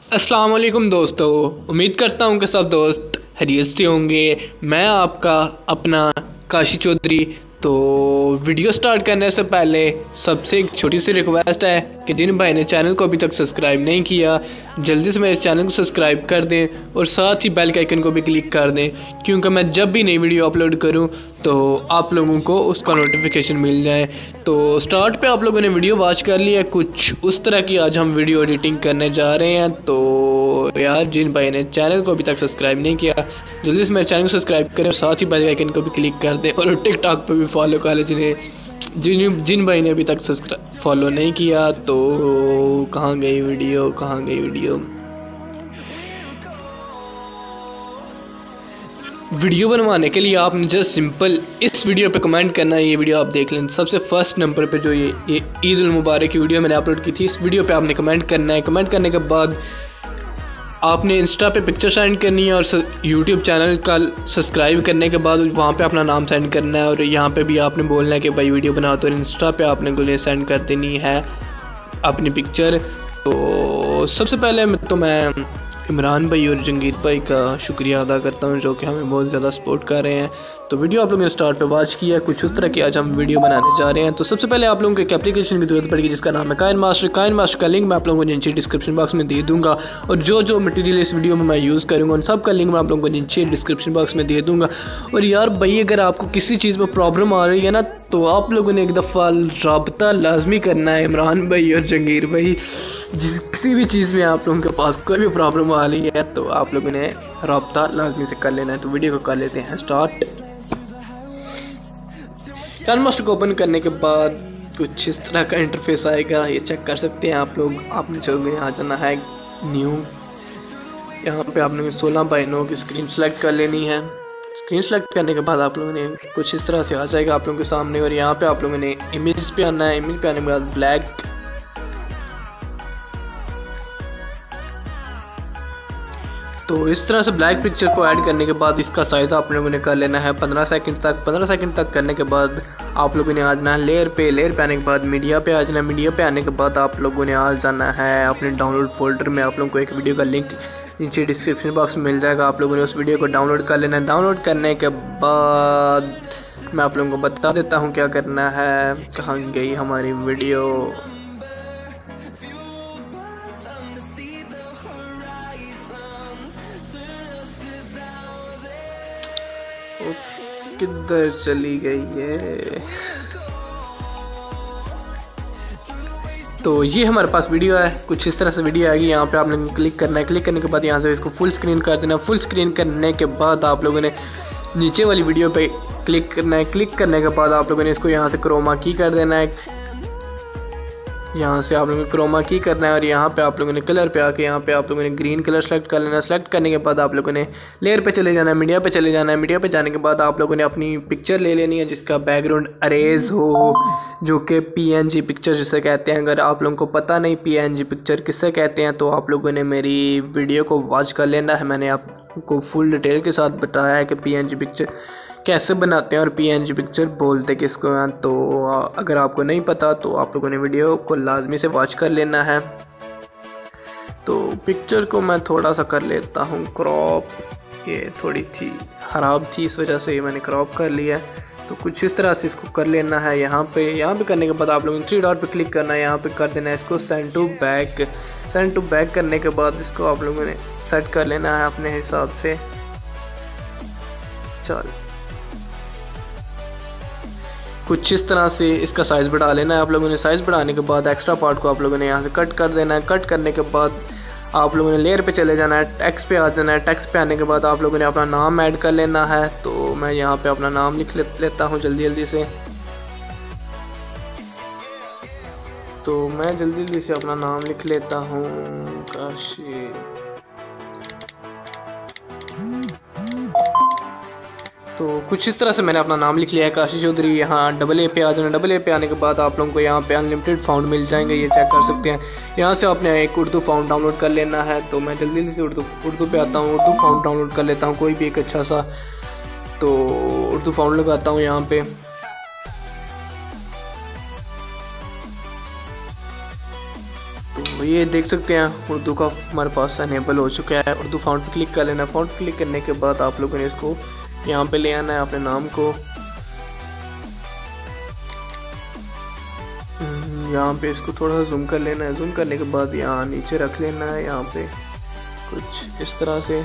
अस्सलाम वालेकुम दोस्तों, उम्मीद करता हूँ कि सब दोस्त खैरियत से होंगे। मैं आपका अपना काशी चौधरी। तो वीडियो स्टार्ट करने से पहले सबसे एक छोटी सी रिक्वेस्ट है कि जिन भाई ने चैनल को अभी तक सब्सक्राइब नहीं किया, जल्दी से मेरे चैनल को सब्सक्राइब कर दें और साथ ही बेल के आइकन को भी क्लिक कर दें, क्योंकि मैं जब भी नई वीडियो अपलोड करूं तो आप लोगों को उसका नोटिफिकेशन मिल जाए। तो स्टार्ट पे आप लोगों ने वीडियो वॉच कर लिया, कुछ उस तरह की आज हम वीडियो एडिटिंग करने जा रहे हैं। तो यार, जिन भाई ने चैनल को अभी तक सब्सक्राइब नहीं किया, जल्दी से मेरे चैनल को सब्सक्राइब करें और साथ ही बेल आइकन को भी क्लिक कर दें और टिकटॉक पे भी फॉलो कर लें जिन भाई ने अभी तक सब्सक्राइब फॉलो नहीं किया। तो कहाँ गई वीडियो वीडियो बनवाने के लिए आपने जस्ट सिंपल इस वीडियो पे कमेंट करना है। ये वीडियो आप देख लें, सबसे फर्स्ट नंबर पे जो ये ईद उल मुबारक की वीडियो मैंने अपलोड की थी, इस वीडियो पे आपने कमेंट करना है। कमेंट करने के बाद आपने इंस्टा पे पिक्चर सेंड करनी है और यूट्यूब चैनल का सब्सक्राइब करने के बाद वहाँ पे अपना नाम सेंड करना है। और यहाँ पे भी आपने बोलना है कि भाई वीडियो बनाओ, तो इंस्टा पे आपने को सेंड कर देनी है अपनी पिक्चर। तो सबसे पहले मैं इमरान भाई और जंगीर भाई का शुक्रिया अदा करता हूँ, जो कि हमें बहुत ज़्यादा सपोर्ट कर रहे हैं। तो वीडियो आप लोगों ने स्टार्ट पे वॉच किया, कुछ उस तरह की आज हम वीडियो बनाने जा रहे हैं। तो सबसे पहले आप लोगों को एक एप्लीकेशन की ज़रूरत पड़ेगी जिसका नाम है काइन मास्टर का लिंक मैं आप लोगों को नीचे डिस्क्रिप्शन बॉक्स में दे दूँगा, और जो मटेरियल इस वीडियो में मैं यूज़ करूँगा उन सब का लिंक मैं आप लोगों को नीचे डिस्क्रिप्शन बॉक्स में दे दूँगा। और यार भाई, अगर आपको किसी चीज़ में प्रॉब्लम आ रही है ना, तो आप लोगों ने एक दफ़ा रब्ता लाजमी करना है इमरान भाई और जंगीर भाई। किसी भी चीज़ में आप लोगों के पास कोई भी प्रॉब्लम आ रही है तो आप लोगों ने रब्ता लाजमी से कर लेना है। तो वीडियो को कर लेते हैं स्टार्ट। काइन मास्टर को ओपन करने के बाद कुछ इस तरह का इंटरफेस आएगा, ये चेक कर सकते हैं आप लोग। आपने चलो यहाँ जाना है न्यू, यहाँ पे आपने 16:9 की स्क्रीन सेलेक्ट कर लेनी है। स्क्रीन सेलेक्ट करने के बाद आप लोगों ने कुछ इस तरह से आ जाएगा आप लोगों के सामने, और यहाँ पे आप लोगों ने इमेज पे आना है। इमेज पे आने के बाद ब्लैक, तो इस तरह से ब्लैक पिक्चर को ऐड करने के बाद इसका साइज़ आप लोगों ने कर लेना है 15 सेकंड तक। 15 सेकंड तक करने के बाद आप लोगों ने आ जाना है लेयर पे आने के बाद मीडिया पे आ जाना है। मीडिया पे आने के बाद आप लोगों ने आ जाना है अपने डाउनलोड फोल्डर में। आप लोगों को एक वीडियो का लिंक नीचे डिस्क्रिप्शन बॉक्स में मिल जाएगा, आप लोगों ने उस वीडियो को डाउनलोड कर लेना है। डाउनलोड करने के बाद मैं आप लोगों को बता देता हूँ क्या करना है। कहाँ गई हमारी वीडियो, किधर चली गई है। तो ये हमारे पास वीडियो है, कुछ इस तरह से वीडियो आएगी। यहाँ पे आपने क्लिक करना है, क्लिक करने के बाद यहाँ से इसको फुल स्क्रीन कर देना। फुल स्क्रीन करने के बाद आप लोगों ने नीचे वाली वीडियो पे क्लिक करना है। क्लिक करने के बाद आप लोगों ने इसको यहाँ से क्रोमा की कर देना है। यहाँ से आप लोगों ने क्रोमा की करना है और यहाँ पे आप लोगों ने कलर पे आके यहाँ पे आप लोगों ने ग्रीन कलर सेलेक्ट कर लेना है। सेलेक्ट करने के बाद आप लोगों ने लेयर पे चले जाना है, मीडिया पे चले जाना है। मीडिया पे जाने के बाद आप लोगों ने अपनी पिक्चर ले लेनी है जिसका बैकग्राउंड अरेज हो, जो कि PNG पिक्चर जिसे कहते हैं। अगर आप लोगों को पता नहीं PNG पिक्चर किससे कहते हैं तो आप लोगों ने मेरी वीडियो को वॉच कर लेना है। मैंने आपको फुल डिटेल के साथ बताया है कि PNG पिक्चर कैसे बनाते हैं और PNG पिक्चर बोलते किसको हैं। तो अगर आपको नहीं पता तो आप लोगों ने वीडियो को लाजमी से वॉच कर लेना है। तो पिक्चर को मैं थोड़ा सा कर लेता हूँ क्रॉप, ये थोड़ी थी ख़राब थी इस वजह से मैंने क्रॉप कर लिया है। तो कुछ इस तरह से इसको कर लेना है। यहाँ पे करने के बाद आप लोगों ने 3 डॉट पे क्लिक करना है, यहाँ पे कर देना है इसको सेंड टू बैक करने के बाद इसको आप लोगों ने सेट कर लेना है अपने हिसाब से। चल कुछ इस तरह से इसका साइज़ बढ़ा लेना है आप लोगों ने। साइज़ बढ़ाने के बाद एक्स्ट्रा पार्ट को आप लोगों ने यहाँ से कट कर देना है। कट करने के बाद आप लोगों ने लेयर पे चले जाना है, टेक्स्ट पे आ जाना है। टेक्स्ट पे आने के बाद आप लोगों ने अपना नाम ऐड कर लेना है। तो मैं यहाँ पे अपना नाम लिख लेता हूँ जल्दी से। तो मैं जल्दी से अपना नाम लिख लेता हूँ काशी। तो कुछ इस तरह से मैंने अपना नाम लिख लिया है काशी चौधरी। यहाँ AA पे आ जाना। AA पे आने के बाद आप लोगों को यहाँ पे अनलिमिटेड फाउंड मिल जाएंगे, ये चेक कर सकते हैं। यहाँ से आपने एक उर्दू फाउंड डाउनलोड कर लेना है। तो मैं जल्दी से उर्दू पे आता हूँ, उर्दू फाउंड डाउनलोड कर लेता हूँ कोई भी एक अच्छा सा। तो उर्दू फाउंड लगाता हूँ यहाँ पे। तो ये देख सकते हैं उर्दू का हमारे पास अनेबल हो चुका है। उर्दू फ़ॉन्ट पे क्लिक कर लेना। फ़ॉन्ट क्लिक करने के बाद आप लोगों ने इसको यहाँ पे ले आना है, अपने नाम को यहाँ पे इसको थोड़ा सा जूम कर लेना है। जूम करने के बाद यहाँ नीचे रख लेना है, यहाँ पे कुछ इस तरह से।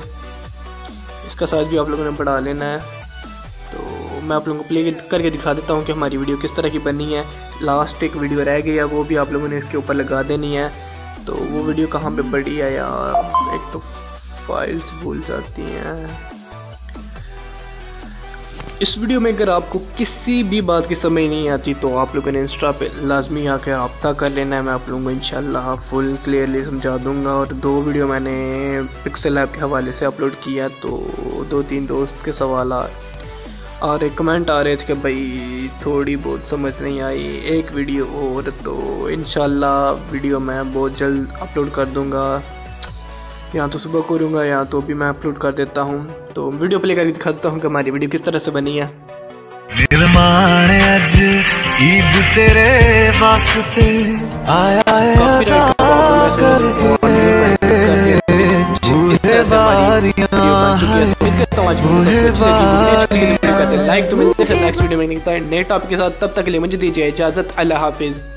इसका साइज भी आप लोगों ने बढ़ा लेना है। तो मैं आप लोगों को प्ले करके दिखा देता हूँ कि हमारी वीडियो किस तरह की बनी है। लास्ट एक वीडियो रह गई है, वो भी आप लोगों ने इसके ऊपर लगा देनी है। तो वो वीडियो कहाँ पे पड़ी है यार, एक तो फाइल्स भूल जाती हैं। इस वीडियो में अगर आपको किसी भी बात की समझ नहीं आती तो आप लोगों ने इंस्टा पे लाजमी आकर रब्ता कर लेना है। मैं आप लोगों को इंशाल्लाह फुल क्लियरली समझा दूंगा। और 2 वीडियो मैंने पिक्सल ऐप के हवाले से अपलोड किया, तो 2-3 दोस्त के सवाल और एक कमेंट आ रहे थे कि भाई थोड़ी बहुत समझ नहीं आई, एक वीडियो और। तो इंशाल्लाह वीडियो मैं बहुत जल्द अपलोड कर दूंगा, या तो सुबह करूँगा या तो भी मैं अपलोड कर देता हूँ। तो वीडियो प्ले करके दिखाता हूँ कि हमारी वीडियो किस तरह से बनी है। निर्माण आज ईद तेरे वास्ते आया लाइक तो मिलते हैं नेक्स्ट वीडियो में नए टॉपिक के साथ। तब तक के लिए मुझे दीजिए इजाज़त। अल्लाह हाफिज़।